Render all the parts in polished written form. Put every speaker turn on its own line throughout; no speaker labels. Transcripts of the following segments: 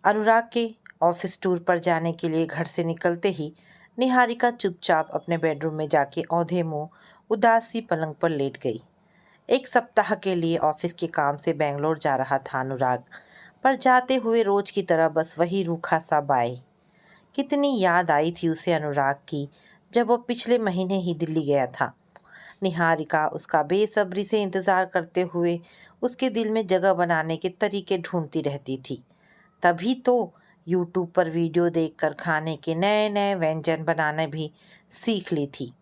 अनुराग के office tour पर जाने के लिए घर से निकलते ही निहारिका चुपचाप अपने बेडरूम में जाके औंधे मुंह उदास सी पलंग पर लेट गई। एक सप्ताह के लिए ऑफिस के काम से बेंगलोर जा रहा था अनुराग, पर जाते हुए रोज की तरह बस वही रूखा सा बाय। कितनी याद आई थी उसे अनुराग की, जब वो पिछले महीने ही दिल्ली गया था। निहारिका उसका बेसब्री से इंतजार करते हुए उसके दिल में जगह बनाने के तरीके ढूंढती रहती थी। तभी तो यूट्यूब पर वीडियो देखकर खाने के नए नए व्यंजन बनाने भी सीख ली थी।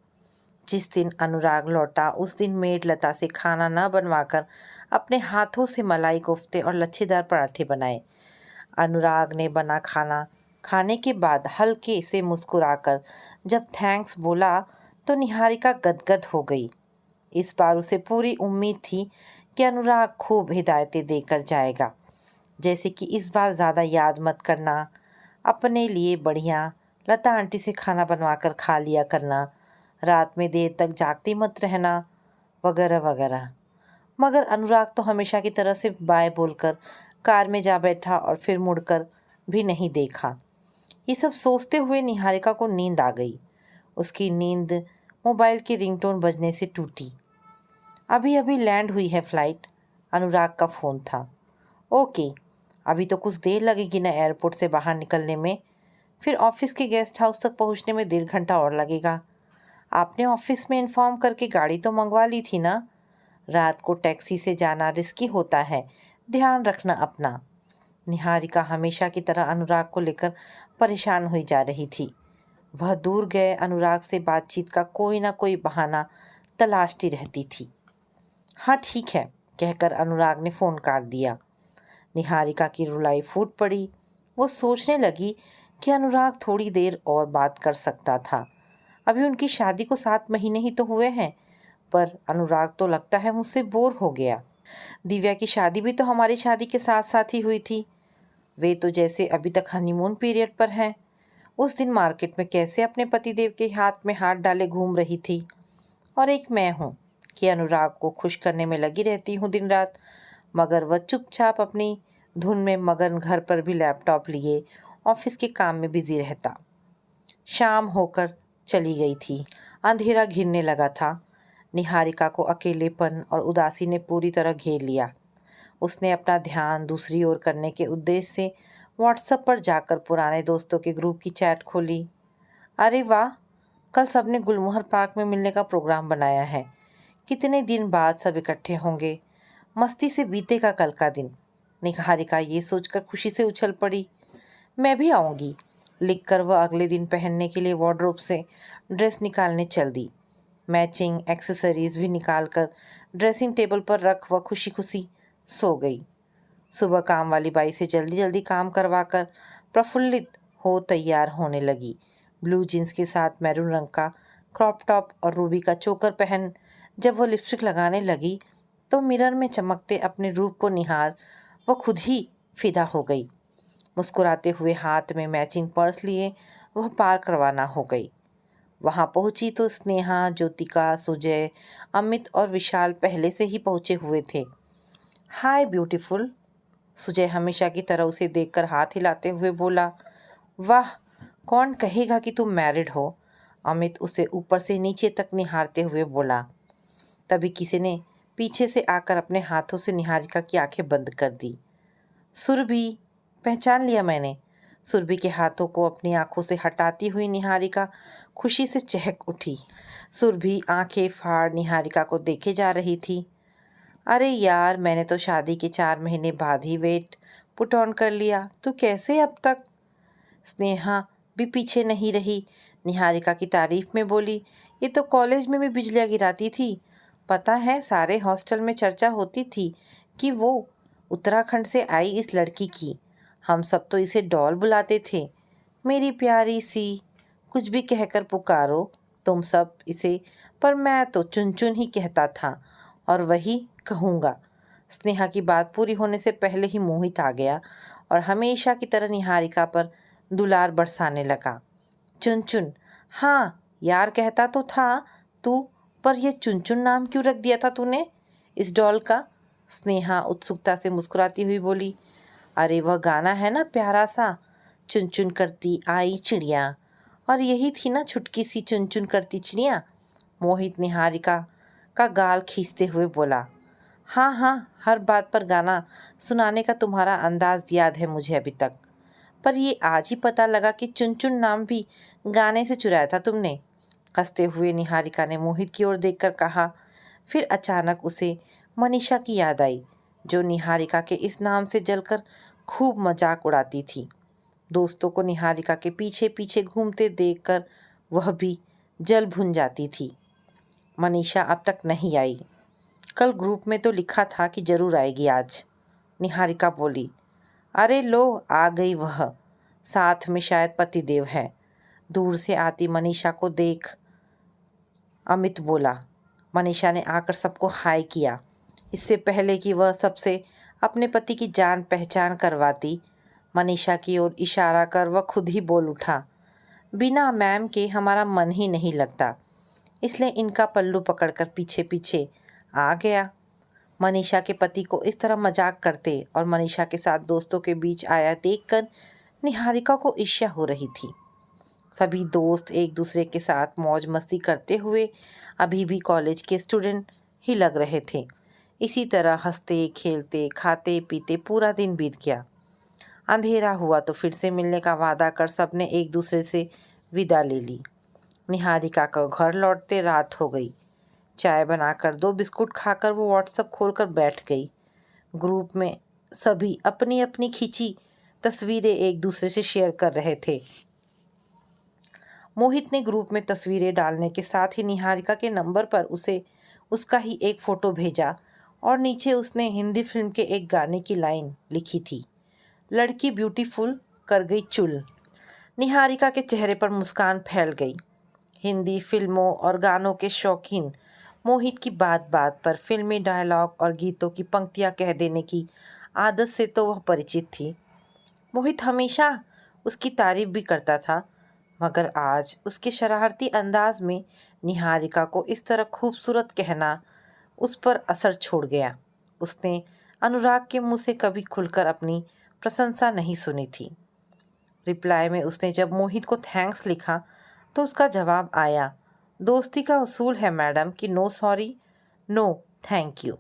जिस दिन अनुराग लौटा उस दिन मेड लता से खाना न बनवाकर अपने हाथों से मलाई कोफ्ते और लच्छेदार पराठे बनाए। अनुराग ने बना खाना खाने के बाद हल्के से मुस्कुराकर जब थैंक्स बोला तो निहारिका गदगद हो गई। इस बार उसे पूरी उम्मीद थी कि अनुराग खूब हिदायतें देकर जाएगा, जैसे कि इस बार ज़्यादा याद मत करना, अपने लिए बढ़िया लता आंटी से खाना बनवा कर खा लिया करना, रात में देर तक जागती मत रहना, वगैरह वगैरह। मगर अनुराग तो हमेशा की तरह सिर्फ बाय बोलकर कार में जा बैठा और फिर मुड़कर भी नहीं देखा। ये सब सोचते हुए निहारिका को नींद आ गई। उसकी नींद मोबाइल की रिंगटोन बजने से टूटी। अभी अभी लैंड हुई है फ्लाइट, अनुराग का फ़ोन था। ओके, अभी तो कुछ देर लगेगी ना एयरपोर्ट से बाहर निकलने में, फिर ऑफिस के गेस्ट हाउस तक पहुंचने में 1.5 घंटा और लगेगा। आपने ऑफिस में इन्फॉर्म करके गाड़ी तो मंगवा ली थी ना? रात को टैक्सी से जाना रिस्की होता है, ध्यान रखना अपना। निहारिका हमेशा की तरह अनुराग को लेकर परेशान हुई जा रही थी। वह दूर गए अनुराग से बातचीत का कोई ना कोई बहाना तलाशती रहती थी। हाँ ठीक है, कहकर अनुराग ने फ़ोन काट दिया। निहारिका की रुलाई फूट पड़ी। वो सोचने लगी कि अनुराग थोड़ी देर और बात कर सकता था। अभी उनकी शादी को 7 महीने ही तो हुए हैं, पर अनुराग तो लगता है मुझसे बोर हो गया। दिव्या की शादी भी तो हमारी शादी के साथ साथ ही हुई थी। वे तो जैसे अभी तक हनीमून पीरियड पर हैं। उस दिन मार्केट में कैसे अपने पतिदेव के हाथ में हाथ डाले घूम रही थी। और एक मैं हूँ कि अनुराग को खुश करने में लगी रहती हूँ दिन रात, मगर वह चुपचाप अपनी धुन में मगन घर पर भी लैपटॉप लिए ऑफिस के काम में बिजी रहता। शाम होकर चली गई थी। अंधेरा घिरने लगा था। निहारिका को अकेलेपन और उदासी ने पूरी तरह घेर लिया। उसने अपना ध्यान दूसरी ओर करने के उद्देश्य से व्हाट्सएप पर जाकर पुराने दोस्तों के ग्रुप की चैट खोली। अरे वाह, कल सबने गुलमोहर पार्क में मिलने का प्रोग्राम बनाया है। कितने दिन बाद सब इकट्ठे होंगे। मस्ती से बीतेगा कल का दिन। निहारिका ये सोचकर खुशी से उछल पड़ी। मैं भी आऊँगी, लिखकर वह अगले दिन पहनने के लिए वार्डरोब से ड्रेस निकालने चल दी। मैचिंग एक्सेसरीज भी निकालकर ड्रेसिंग टेबल पर रख वह खुशी खुशी सो गई। सुबह काम वाली बाई से जल्दी जल्दी काम करवाकर प्रफुल्लित हो तैयार होने लगी। ब्लू जीन्स के साथ मैरून रंग का क्रॉप टॉप और रूबी का चोकर पहन जब वह लिपस्टिक लगाने लगी तो मिरर में चमकते अपने रूप को निहार वह खुद ही फिदा हो गई। मुस्कुराते हुए हाथ में मैचिंग पर्स लिए वह पार्क रवाना हो गई। वहां पहुंची तो स्नेहा, ज्योतिका, सुजय, अमित और विशाल पहले से ही पहुंचे हुए थे। हाय ब्यूटीफुल, सुजय हमेशा की तरह उसे देखकर हाथ हिलाते हुए बोला। वाह, कौन कहेगा कि तुम मैरिड हो, अमित उसे ऊपर से नीचे तक निहारते हुए बोला। तभी किसी ने पीछे से आकर अपने हाथों से निहारिका की आंखें बंद कर दी। सुरभि, पहचान लिया मैंने। सुरभि के हाथों को अपनी आंखों से हटाती हुई निहारिका खुशी से चहक उठी। सुरभि आंखें फाड़ निहारिका को देखे जा रही थी। अरे यार, मैंने तो शादी के 4 महीने बाद ही वेट पुट ऑन कर लिया, तू कैसे अब तक? स्नेहा भी पीछे नहीं रही, निहारिका की तारीफ में बोली। ये तो कॉलेज में भी बिजलियाँ गिराती थी। पता है, सारे हॉस्टल में चर्चा होती थी कि वो उत्तराखंड से आई इस लड़की की। हम सब तो इसे डॉल बुलाते थे। मेरी प्यारी सी, कुछ भी कहकर पुकारो तुम सब इसे, पर मैं तो चुन चुन ही कहता था और वही कहूँगा। स्नेहा की बात पूरी होने से पहले ही मोहित आ गया और हमेशा की तरह निहारिका पर दुलार बरसाने लगा। चुन चुन, हाँ यार कहता तो था तू, पर यह चुन चुन नाम क्यों रख दिया था तूने इस डॉल का? स्नेहा उत्सुकता से मुस्कुराती हुई बोली। अरे वह गाना है ना प्यारा सा, चुन चुन करती आई चिड़िया, और यही थी ना छुटकी सी चुन चुन करती चिड़िया। मोहित निहारिका का गाल खींचते हुए बोला। हाँ हाँ, हर बात पर गाना सुनाने का तुम्हारा अंदाज याद है मुझे अभी तक, पर ये आज ही पता लगा कि चुन चुन नाम भी गाने से चुराया था तुमने। हंसते हुए निहारिका ने मोहित की ओर देखकर कहा। फिर अचानक उसे मनीषा की याद आई, जो निहारिका के इस नाम से जलकर खूब मजाक उड़ाती थी। दोस्तों को निहारिका के पीछे पीछे घूमते देखकर वह भी जल भुन जाती थी। मनीषा अब तक नहीं आई। कल ग्रुप में तो लिखा था कि जरूर आएगी आज, निहारिका बोली। अरे लो, आ गई वह, साथ में शायद पतिदेव है। दूर से आती मनीषा को देख अमित बोला। मनीषा ने आकर सबको हाय किया। इससे पहले कि वह सबसे अपने पति की जान पहचान करवाती, मनीषा की ओर इशारा कर वह खुद ही बोल उठा। बिना मैम के हमारा मन ही नहीं लगता, इसलिए इनका पल्लू पकड़कर पीछे पीछे आ गया। मनीषा के पति को इस तरह मजाक करते और मनीषा के साथ दोस्तों के बीच आया देखकर निहारिका को ईर्ष्या हो रही थी। सभी दोस्त एक दूसरे के साथ मौज मस्ती करते हुए अभी भी कॉलेज के स्टूडेंट ही लग रहे थे। इसी तरह हंसते खेलते खाते पीते पूरा दिन बीत गया। अंधेरा हुआ तो फिर से मिलने का वादा कर सबने एक दूसरे से विदा ले ली। निहारिका को घर लौटते रात हो गई। चाय बनाकर 2 बिस्कुट खाकर वो व्हाट्सएप खोलकर बैठ गई। ग्रुप में सभी अपनी अपनी खींची तस्वीरें एक दूसरे से शेयर कर रहे थे। मोहित ने ग्रुप में तस्वीरें डालने के साथ ही निहारिका के नंबर पर उसे उसका ही एक फ़ोटो भेजा और नीचे उसने हिंदी फिल्म के एक गाने की लाइन लिखी थी, लड़की ब्यूटीफुल कर गई चुल। निहारिका के चेहरे पर मुस्कान फैल गई। हिंदी फिल्मों और गानों के शौकीन मोहित की बात बात पर फिल्मी डायलॉग और गीतों की पंक्तियां कह देने की आदत से तो वह परिचित थी। मोहित हमेशा उसकी तारीफ भी करता था, मगर आज उसके शरारती अंदाज में निहारिका को इस तरह खूबसूरत कहना उस पर असर छोड़ गया। उसने अनुराग के मुंह से कभी खुलकर अपनी प्रशंसा नहीं सुनी थी। रिप्लाई में उसने जब मोहित को थैंक्स लिखा तो उसका जवाब आया, दोस्ती का उसूल है मैडम कि no sorry no thank you.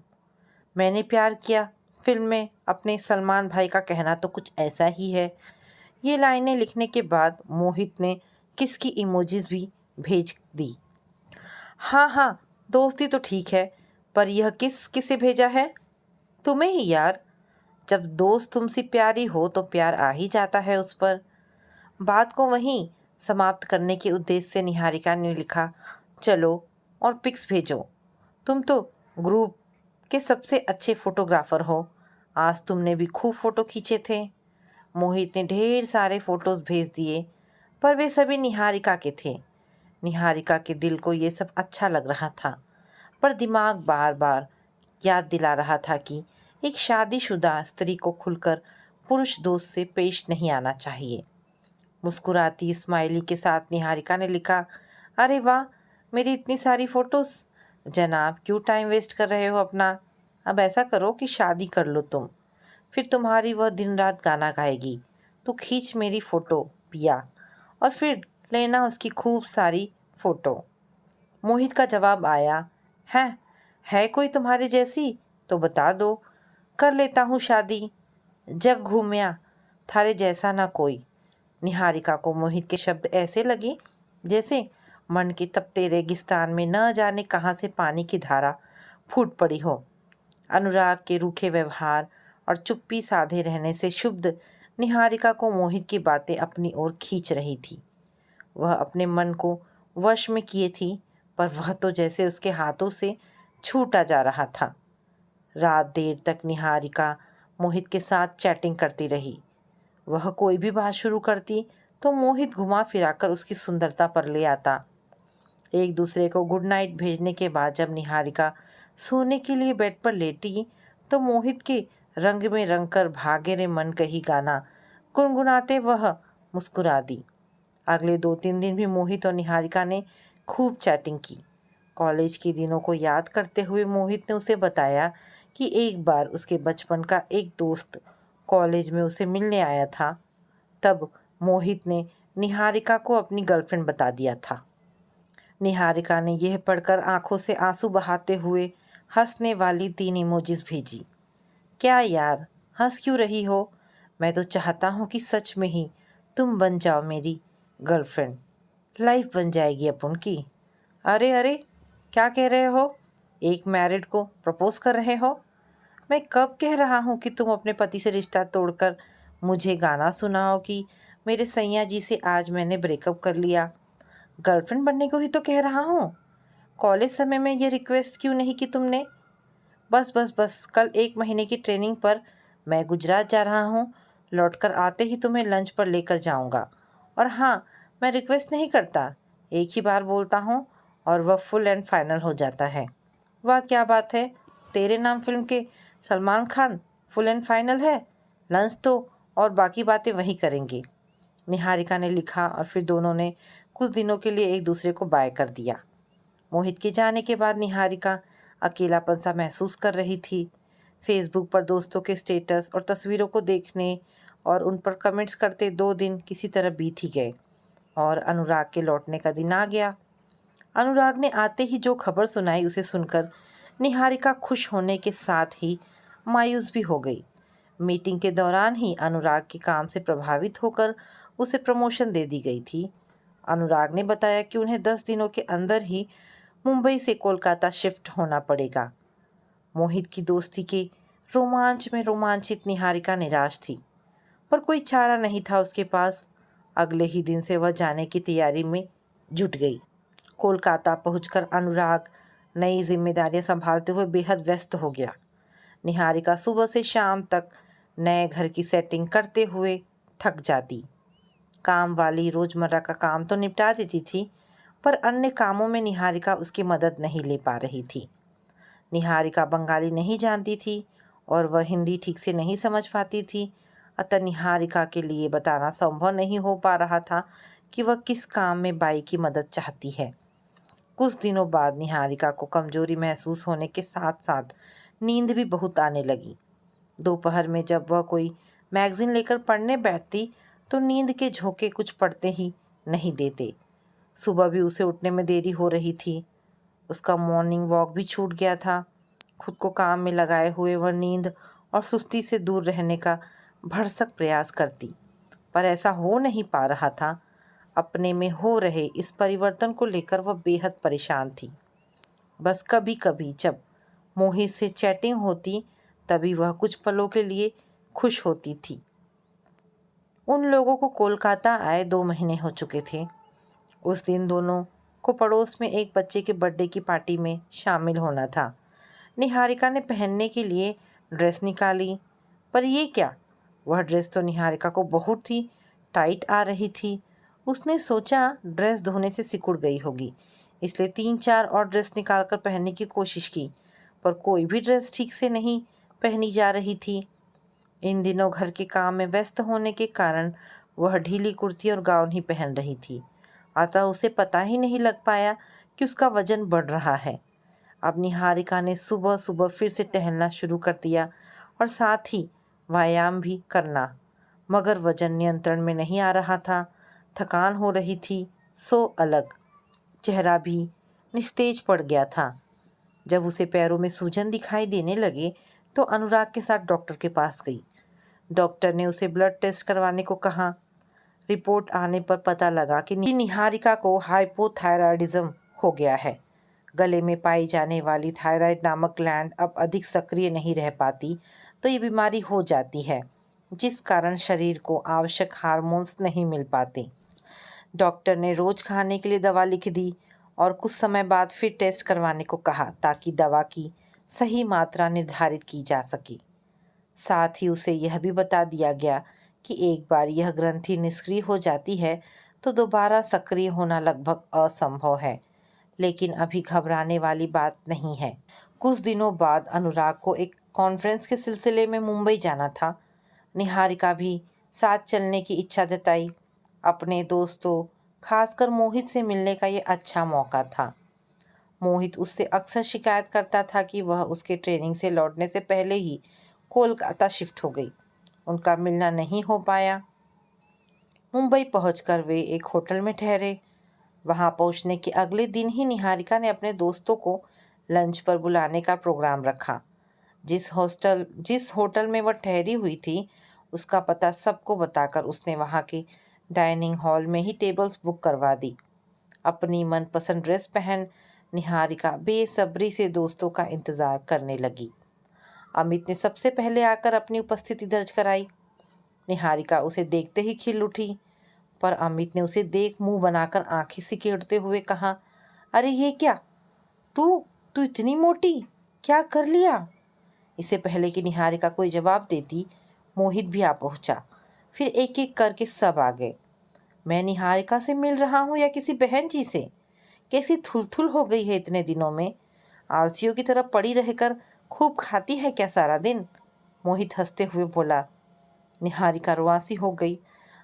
मैंने प्यार किया फिल्म में अपने सलमान भाई का कहना तो कुछ ऐसा ही है। ये लाइनें लिखने के बाद मोहित ने किस की इमोजीज भी भेज दी। हाँ हाँ, दोस्ती तो ठीक है, पर यह किस किसे भेजा है? तुम्हें ही यार। जब दोस्त तुमसे प्यारी हो तो प्यार आ ही जाता है उस पर। बात को वहीं समाप्त करने के उद्देश्य से निहारिका ने लिखा, चलो और पिक्स भेजो। तुम तो ग्रुप के सबसे अच्छे फोटोग्राफर हो, आज तुमने भी खूब फोटो खींचे थे। मोहित ने ढेर सारे फोटोज भेज दिए, पर वे सभी निहारिका के थे। निहारिका के दिल को ये सब अच्छा लग रहा था, पर दिमाग बार बार याद दिला रहा था कि एक शादीशुदा स्त्री को खुलकर पुरुष दोस्त से पेश नहीं आना चाहिए। मुस्कुराती स्माइली के साथ निहारिका ने लिखा, अरे वाह, मेरी इतनी सारी फ़ोटोज़। जनाब क्यों टाइम वेस्ट कर रहे हो अपना? अब ऐसा करो कि शादी कर लो तुम, फिर तुम्हारी वह दिन रात गाना गाएगी। तू खींच मेरी फ़ोटो पिया, और फिर लेना उसकी खूब सारी फ़ोटो। मोहित का जवाब आया, है कोई तुम्हारे जैसी तो बता दो, कर लेता हूँ शादी। जग घूमया, थारे जैसा ना कोई। निहारिका को मोहित के शब्द ऐसे लगे जैसे मन के तपते रेगिस्तान में न जाने कहाँ से पानी की धारा फूट पड़ी हो। अनुराग के रूखे व्यवहार और चुप्पी साधे रहने से क्षुब्ध निहारिका को मोहित की बातें अपनी ओर खींच रही थी। वह अपने मन को वश में किए थी, पर वह तो जैसे उसके हाथों से छूटा जा रहा था। रात देर तक निहारिका मोहित के साथ चैटिंग करती रही। वह कोई भी बात शुरू करती तो मोहित घुमा फिराकर उसकी सुंदरता पर ले आता। एक दूसरे को गुड नाइट भेजने के बाद जब निहारिका सोने के लिए बेड पर लेटी तो मोहित के रंग में रंग कर भागे रे मन कही गाना गुनगुनाते वह मुस्कुरा दी। अगले 2-3 दिन भी मोहित और निहारिका ने खूब चैटिंग की। कॉलेज के दिनों को याद करते हुए मोहित ने उसे बताया कि एक बार उसके बचपन का एक दोस्त कॉलेज में उसे मिलने आया था, तब मोहित ने निहारिका को अपनी गर्लफ्रेंड बता दिया था। निहारिका ने यह पढ़कर आंखों से आंसू बहाते हुए हंसने वाली 3 इमोजीज भेजी। क्या यार, हंस क्यों रही हो? मैं तो चाहता हूँ कि सच में ही तुम बन जाओ मेरी गर्लफ्रेंड। लाइफ बन जाएगी अपन की। अरे अरे, क्या कह रहे हो? एक मैरिड को प्रपोज कर रहे हो? मैं कब कह रहा हूँ कि तुम अपने पति से रिश्ता तोड़कर मुझे गाना सुनाओ कि मेरे सैया जी से आज मैंने ब्रेकअप कर लिया। गर्लफ्रेंड बनने को ही तो कह रहा हूँ। कॉलेज समय में ये रिक्वेस्ट क्यों नहीं की तुमने? बस बस बस, कल 1 महीने की ट्रेनिंग पर मैं गुजरात जा रहा हूँ। लौटकर आते ही तुम्हें लंच पर लेकर जाऊँगा। और हाँ, मैं रिक्वेस्ट नहीं करता, एक ही बार बोलता हूँ और वह फुल एंड फाइनल हो जाता है। वाह क्या बात है, तेरे नाम फिल्म के Salman Khan full and final है। लंच तो और बाकी बातें वही करेंगे। निहारिका ने लिखा और फिर दोनों ने कुछ दिनों के लिए एक दूसरे को बाय कर दिया। मोहित के जाने के बाद निहारिका अकेलापन सा महसूस कर रही थी। फेसबुक पर दोस्तों के स्टेटस और तस्वीरों को देखने और उन पर कमेंट्स करते 2 दिन किसी तरह बीत ही गए और अनुराग के लौटने का दिन आ गया। अनुराग ने आते ही जो खबर सुनाई उसे सुनकर निहारिका खुश होने के साथ ही मायूस भी हो गई। मीटिंग के दौरान ही अनुराग के काम से प्रभावित होकर उसे प्रमोशन दे दी गई थी। अनुराग ने बताया कि उन्हें 10 दिनों के अंदर ही मुंबई से कोलकाता शिफ्ट होना पड़ेगा। मोहित की दोस्ती के रोमांच में रोमांचित निहारिका निराश थी, पर कोई चारा नहीं था उसके पास। अगले ही दिन से वह जाने की तैयारी में जुट गई। कोलकाता पहुंचकर अनुराग नई जिम्मेदारियां संभालते हुए बेहद व्यस्त हो गया। निहारिका सुबह से शाम तक नए घर की सेटिंग करते हुए थक जाती। काम वाली रोजमर्रा का काम तो निपटा देती थी, पर अन्य कामों में निहारिका उसकी मदद नहीं ले पा रही थी। निहारिका बंगाली नहीं जानती थी और वह हिंदी ठीक से नहीं समझ पाती थी, अतः निहारिका के लिए बताना संभव नहीं हो पा रहा था कि वह किस काम में बाई की मदद चाहती है। कुछ दिनों बाद निहारिका को कमजोरी महसूस होने के साथ साथ नींद भी बहुत आने लगी। दोपहर में जब वह कोई मैगजीन लेकर पढ़ने बैठती तो नींद के झोंके कुछ पढ़ते ही नहीं देते। सुबह भी उसे उठने में देरी हो रही थी। उसका मॉर्निंग वॉक भी छूट गया था। खुद को काम में लगाए हुए वह नींद और सुस्ती से दूर रहने का भरसक प्रयास करती, पर ऐसा हो नहीं पा रहा था। अपने में हो रहे इस परिवर्तन को लेकर वह बेहद परेशान थी। बस कभी कभी जब मोहित से चैटिंग होती तभी वह कुछ पलों के लिए खुश होती थी। उन लोगों को कोलकाता आए 2 महीने हो चुके थे। उस दिन दोनों को पड़ोस में एक बच्चे के बर्थडे की पार्टी में शामिल होना था। निहारिका ने पहनने के लिए ड्रेस निकाली, पर ये क्या, वह ड्रेस तो निहारिका को बहुत ही टाइट आ रही थी। उसने सोचा ड्रेस धोने से सिकुड़ गई होगी, इसलिए 3-4 और ड्रेस निकाल कर पहनने की कोशिश की, पर कोई भी ड्रेस ठीक से नहीं पहनी जा रही थी। इन दिनों घर के काम में व्यस्त होने के कारण वह ढीली कुर्ती और गाउन ही पहन रही थी, अतः उसे पता ही नहीं लग पाया कि उसका वजन बढ़ रहा है। अब निहारिका ने सुबह सुबह फिर से टहलना शुरू कर दिया और साथ ही व्यायाम भी करना, मगर वजन नियंत्रण में नहीं आ रहा था। थकान हो रही थी सो अलग, चेहरा भी निस्तेज पड़ गया था। जब उसे पैरों में सूजन दिखाई देने लगे तो अनुराग के साथ डॉक्टर के पास गई। डॉक्टर ने उसे ब्लड टेस्ट करवाने को कहा। रिपोर्ट आने पर पता लगा कि निहारिका को हाइपोथायराइडिज्म हो गया है। गले में पाई जाने वाली थायराइड नामक ग्लैंड अब अधिक सक्रिय नहीं रह पाती, तो ये बीमारी हो जाती है, जिस कारण शरीर को आवश्यक हार्मोन्स नहीं मिल पाते। डॉक्टर ने रोज खाने के लिए दवा लिख दी और कुछ समय बाद फिर टेस्ट करवाने को कहा ताकि दवा की सही मात्रा निर्धारित की जा सके। साथ ही उसे यह भी बता दिया गया कि एक बार यह ग्रंथि निष्क्रिय हो जाती है तो दोबारा सक्रिय होना लगभग असंभव है, लेकिन अभी घबराने वाली बात नहीं है। कुछ दिनों बाद अनुराग को एक कॉन्फ्रेंस के सिलसिले में मुंबई जाना था। निहारिका भी साथ चलने की इच्छा जताई। अपने दोस्तों, खासकर मोहित से मिलने का ये अच्छा मौका था। मोहित उससे अक्सर शिकायत करता था कि वह उसके ट्रेनिंग से लौटने से पहले ही कोलकाता शिफ्ट हो गई। उनका मिलना नहीं हो पाया। मुंबई पहुंचकर वे एक होटल में ठहरे। वहां पहुंचने के अगले दिन ही निहारिका ने अपने दोस्तों को लंच पर बुलाने का प्रोग्राम रखा। जिस होटल में वह ठहरी हुई थी, उसका पता सबको बताकर उसने वहां के डाइनिंग हॉल में ही टेबल्स बुक करवा दी। अपनी मनपसंद ड्रेस पहन निहारिका बेसब्री से दोस्तों का इंतजार करने लगी। अमित ने सबसे पहले आकर अपनी उपस्थिति दर्ज कराई। निहारिका उसे देखते ही खिल उठी, पर अमित ने उसे देख मुंह बनाकर आंखें सिकेड़ते हुए कहा, अरे ये क्या, तू तू इतनी मोटी, क्या कर लिया? इससे पहले कि निहारिका कोई जवाब देती, मोहित भी आ पहुंचा। फिर एक एक करके सब आ गए। मैं निहारिका से मिल रहा हूँ या किसी बहन जी से? कैसी थुलथुल हो गई है इतने दिनों में? आलसियों की तरह पड़ी रहकर खूब खाती है क्या सारा दिन? मोहित हंसते हुए बोला। निहारिका रुआसी हो गई।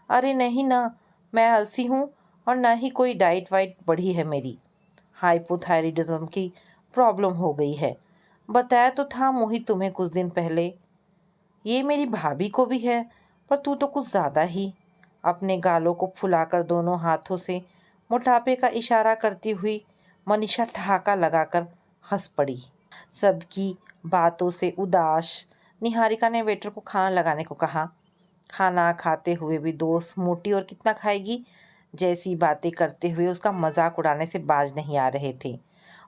अरे नहीं ना, मैं आलसी हूँ और ना ही कोई डाइट वाइट बढ़ी है मेरी। हाइपोथायरिडिज्म की प्रॉब्लम हो गई है। बताया तो था मोहित तुम्हें कुछ दिन पहले। ये मेरी भाभी को भी है, पर तू तो कुछ ज़्यादा ही। अपने गालों को फुलाकर दोनों हाथों से मोटापे का इशारा करती हुई मनीषा ठहाका लगाकर हंस पड़ी। सबकी बातों से उदास निहारिका ने वेटर को खाना लगाने को कहा। खाना खाते हुए भी दोस्त मोटी और कितना खाएगी जैसी बातें करते हुए उसका मजाक उड़ाने से बाज नहीं आ रहे थे।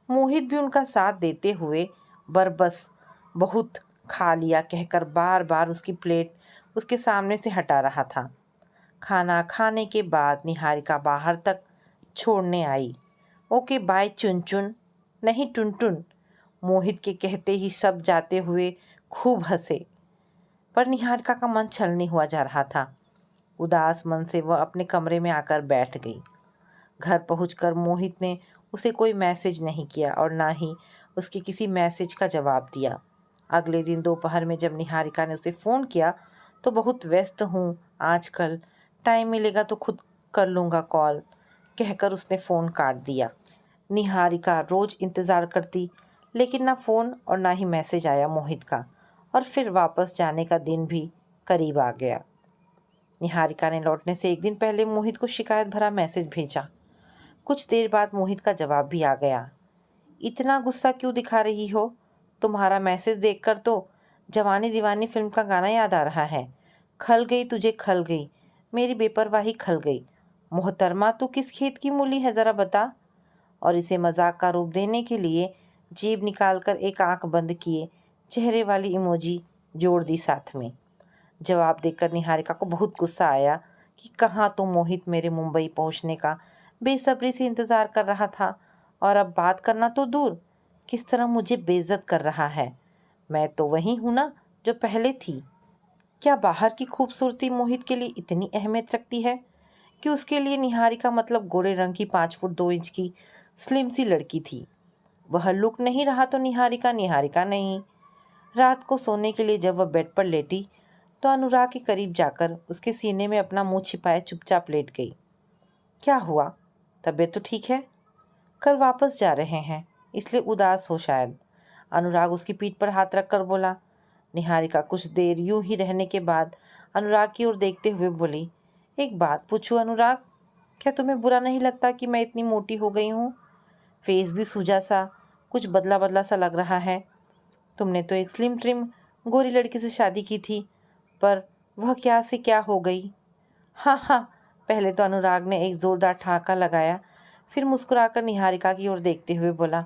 मोहित भी उनका साथ देते हुए बस बहुत खा लिया कहकर बार बार उसकी प्लेट उसके सामने से हटा रहा था। खाना खाने के बाद निहारिका बाहर तक छोड़ने आई। ओके बाय चुन चुन, नहीं टुन। मोहित के कहते ही सब जाते हुए खूब हंसे, पर निहारिका का मन छलनी हुआ जा रहा था। उदास मन से वह अपने कमरे में आकर बैठ गई। घर पहुंचकर मोहित ने उसे कोई मैसेज नहीं किया और ना ही उसके किसी मैसेज का जवाब दिया। अगले दिन दोपहर में जब निहारिका ने उसे फ़ोन किया तो बहुत व्यस्त हूँ आजकल, टाइम मिलेगा तो खुद कर लूँगा कॉल कहकर उसने फ़ोन काट दिया। निहारिका रोज़ इंतज़ार करती, लेकिन ना फ़ोन और ना ही मैसेज आया मोहित का, और फिर वापस जाने का दिन भी करीब आ गया। निहारिका ने लौटने से एक दिन पहले मोहित को शिकायत भरा मैसेज भेजा। कुछ देर बाद मोहित का जवाब भी आ गया। इतना गुस्सा क्यों दिखा रही हो? तुम्हारा मैसेज देखकर तो जवानी दीवानी फिल्म का गाना याद आ रहा है। खल गई तुझे खल गई, मेरी बेपरवाही खल गई। मोहतरमा तू किस खेत की मूली है ज़रा बता? और इसे मजाक का रूप देने के लिए जेब निकालकर एक आंख बंद किए चेहरे वाली इमोजी जोड़ दी साथ में। जवाब देकर निहारिका को बहुत गुस्सा आया कि कहाँ तो मोहित मेरे मुंबई पहुँचने का बेसब्री से इंतज़ार कर रहा था, और अब बात करना तो दूर, किस तरह मुझे बेइज्जत कर रहा है। मैं तो वही हूँ ना जो पहले थी। क्या बाहर की खूबसूरती मोहित के लिए इतनी अहमियत रखती है कि उसके लिए निहारिका मतलब गोरे रंग की 5 फुट 2 इंच की स्लिम सी लड़की थी? वह लुक नहीं रहा तो निहारिका निहारिका नहीं। रात को सोने के लिए जब वह बेड पर लेटी तो अनुराग के करीब जाकर उसके सीने में अपना मुंह छिपाए चुपचाप लेट गई। क्या हुआ, तबीयत तो ठीक है? कल वापस जा रहे हैं इसलिए उदास हो शायद। अनुराग उसकी पीठ पर हाथ रखकर बोला। निहारिका कुछ देर यूं ही रहने के बाद अनुराग की ओर देखते हुए बोली, एक बात पूछूं अनुराग, क्या तुम्हें बुरा नहीं लगता कि मैं इतनी मोटी हो गई हूँ? फेस भी सूजा सा, कुछ बदला बदला सा लग रहा है। तुमने तो एक स्लिम ट्रिम गोरी लड़की से शादी की थी, पर वह क्या से क्या हो गई? हाँ हाँ। पहले तो अनुराग ने एक ज़ोरदार ठहाका लगाया, फिर मुस्कुराकर निहारिका की ओर देखते हुए बोला,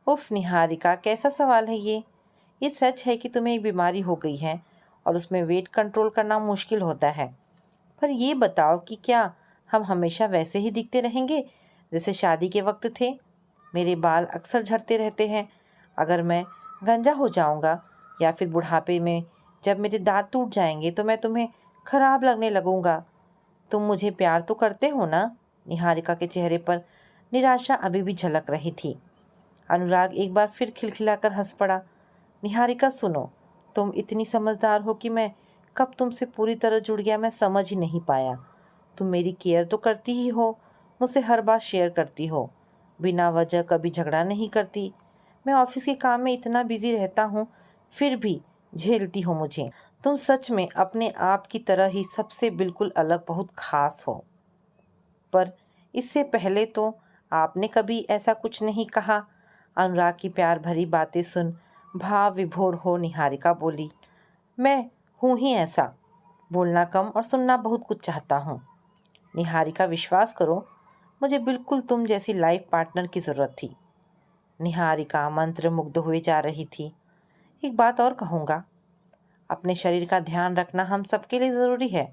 उफ निहारिका, कैसा सवाल है ये? ये सच है कि तुम्हें एक बीमारी हो गई है और उसमें वेट कंट्रोल करना मुश्किल होता है, पर ये बताओ कि क्या हम हमेशा वैसे ही दिखते रहेंगे जैसे शादी के वक्त थे? मेरे बाल अक्सर झड़ते रहते हैं। अगर मैं गंजा हो जाऊंगा या फिर बुढ़ापे में जब मेरे दांत टूट जाएंगे तो मैं तुम्हें खराब लगने लगूंगा। तुम मुझे प्यार तो करते हो ना? निहारिका के चेहरे पर निराशा अभी भी झलक रही थी। अनुराग एक बार फिर खिलखिलाकर हंस पड़ा। निहारिका सुनो, तुम इतनी समझदार हो कि मैं कब तुमसे पूरी तरह जुड़ गया मैं समझ ही नहीं पाया। तुम मेरी केयर तो करती ही हो, मुझसे हर बात शेयर करती हो, बिना वजह कभी झगड़ा नहीं करती। मैं ऑफिस के काम में इतना बिजी रहता हूँ फिर भी झेलती हो मुझे। तुम सच में अपने आप की तरह ही सबसे बिल्कुल अलग, बहुत खास हो। पर इससे पहले तो आपने कभी ऐसा कुछ नहीं कहा। अनुराग की प्यार भरी बातें सुन भाव विभोर हो निहारिका बोली, मैं हूँ ही ऐसा, बोलना कम और सुनना बहुत कुछ चाहता हूँ। निहारिका, विश्वास करो, मुझे बिल्कुल तुम जैसी लाइफ पार्टनर की ज़रूरत थी। निहारिका मंत्रमुग्ध हुए जा रही थी। एक बात और कहूँगा, अपने शरीर का ध्यान रखना हम सबके लिए ज़रूरी है,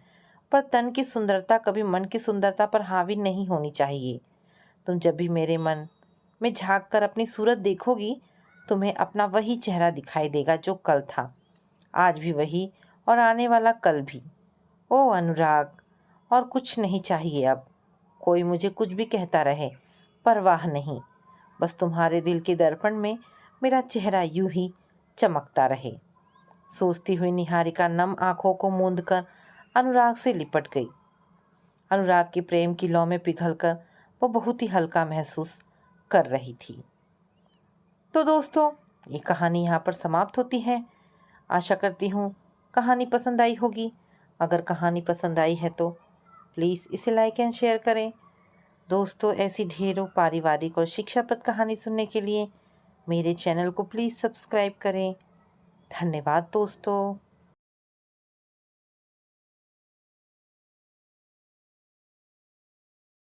पर तन की सुंदरता कभी मन की सुंदरता पर हावी नहीं होनी चाहिए। तुम जब भी मेरे मन में झांक कर अपनी सूरत देखोगी, तुम्हें अपना वही चेहरा दिखाई देगा जो कल था, आज भी वही, और आने वाला कल भी। ओ अनुराग, और कुछ नहीं चाहिए अब। कोई मुझे कुछ भी कहता रहे, परवाह नहीं। बस तुम्हारे दिल के दर्पण में मेरा चेहरा यूं ही चमकता रहे। सोचती हुई निहारिका नम आंखों को मूंद कर अनुराग से लिपट गई। अनुराग के प्रेम की लौ में पिघलकर वो बहुत ही हल्का महसूस कर रही थी। तो दोस्तों, ये कहानी यहाँ पर समाप्त होती है। आशा करती हूँ कहानी पसंद आई होगी। अगर कहानी पसंद आई है तो प्लीज़ इसे लाइक एंड शेयर करें। दोस्तों, ऐसी ढेरों पारिवारिक और शिक्षाप्रद कहानी सुनने के लिए मेरे चैनल को प्लीज़ सब्सक्राइब करें। धन्यवाद दोस्तों।